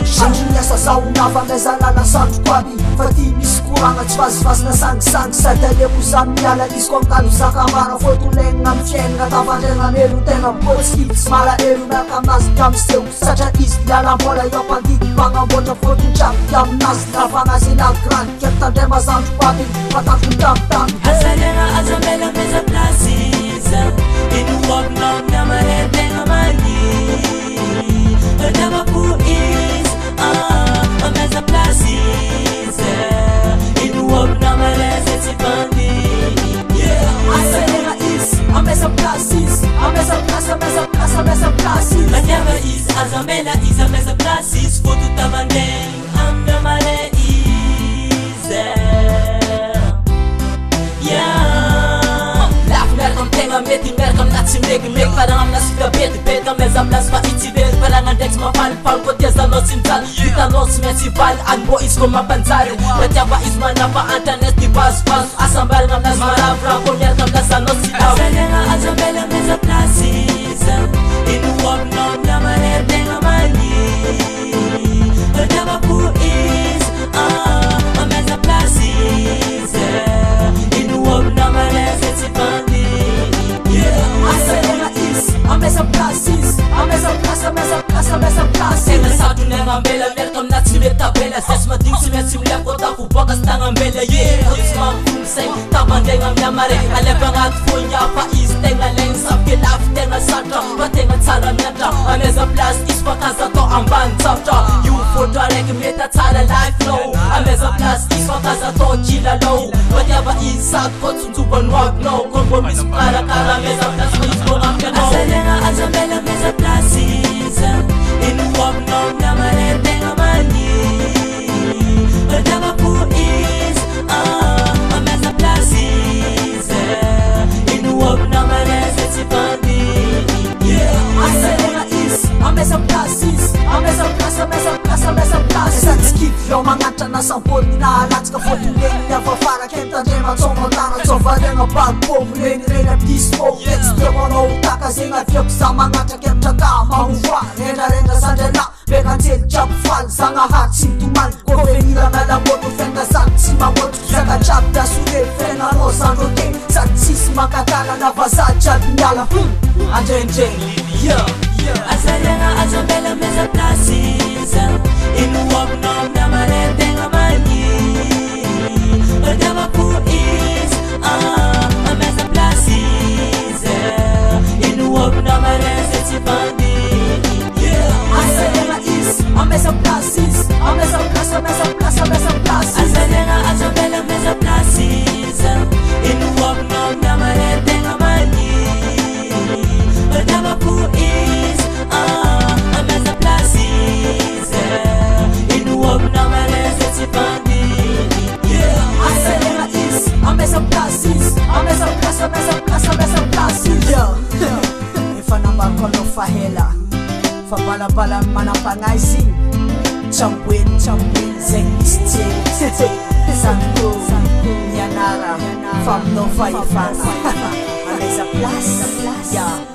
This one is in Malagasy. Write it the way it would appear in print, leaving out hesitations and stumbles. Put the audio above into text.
Sandriasa zaonava mezalana sandroko aby fa ty misy koragna tsy vazivazina sangisangy sady aleko za miala izy ko amikalo zakamara fotolegna amy fiainana tavandregna melo tegna positif tsy malahelo miaraka aminazy kamiseho satria izy lialambola eo ampandiky mpanamboatra fotontrafiky aminazy lavagnazy elagrany kery tandray mazandroko aby matako mitambitamby azalena azambela meza plasiza inuwabna mnyamaretenga mani adamaku is ameza plasiza inuwabna mareze tsipandi azalena is ameza plasis ameza plas ameza plas ameza plasis anyama is azambela is ameza plasis fotutavandeng amnyamare ize mety miaraka aminazy tsy megimegy faragna aminazy fitabetibety ameza aminazy fa itsivery faragna ndraiky tsy mafalifaly koa tiazanao tsy mijaly vitanao tsy maintsy valy any mbô izy koa mampanjary ratiava izy manafa antranesy ty vazovazo asambaragna aminazy maravoravo koa miaraka aminazy anao tsy dao azalena azambela ameza plasiza inuwabinao miamaretegna mani ratiavako izy ameza plasiza inuwabinao mareze tsy bandi azalena is ameza plasis ameza plas ameza plas ameza plas tena sato niagnambela miaraka aminazy tsy mety tabela zay madigny tsy maintsy miliako tafoboaka sy tagnambela tsy mampifonisegny tabandegna amin'ny amare aleva agnaty foinga fa izy tegna legny safoke lafy tegna satra fa tegna tsara miatra ameza plas izy fa kaza atao ambany tsaftra io fotra raiky mety tsara life no ameza plas izy fa kaza atao kilalo matiava izy sato ko tsonjobanoavinao ko mbô misy mikarakara ameza plas fa izy mbô ampianao azalena azambela ameza plasiza inuwabinao miamaretegna mani ratiavako izy ameza plasiza inuwabinao mareze tsy bandi azalena is ameza plasis ameza plas ameza plas ameza plas satsikivy eo magnatra nasamboly nahalatsika fotolegny miavafara kentandray matsomotana tsovadegna bagbovo renireny abdismo etsy temanao taka zegny aviako za magnatra kemitra ka mahovoa rendrarendra zandrana bekanjely jiaby faly zagnahary tsy mitomany kovenira mialamoto fiaina zany tsy mamotroko zakatraby dasore fiainanao zandroke sady tsisy mankatana navazady jiaby miala andrendreny azalena azambela meza plasiza inuwabinao miamaretegna mani ratiavako izy ameza plasiza inuwabinao mareze tsy bandi azalena is ameza plasis ameza plas ameza plas ameza plas azalena azambela meza plasiza inuwabinao miamaretegna mani ratiavako izy ameza plasiza inuwabinao mareze tsy bandi azalena is ameza plasis ameza plas ameza plas ameza plasis efa nambariko anao fahela fa balabala manam-pagnazy tsamboeny zegny misy tieny zaniko mianara fa aminao fahefana ameza plas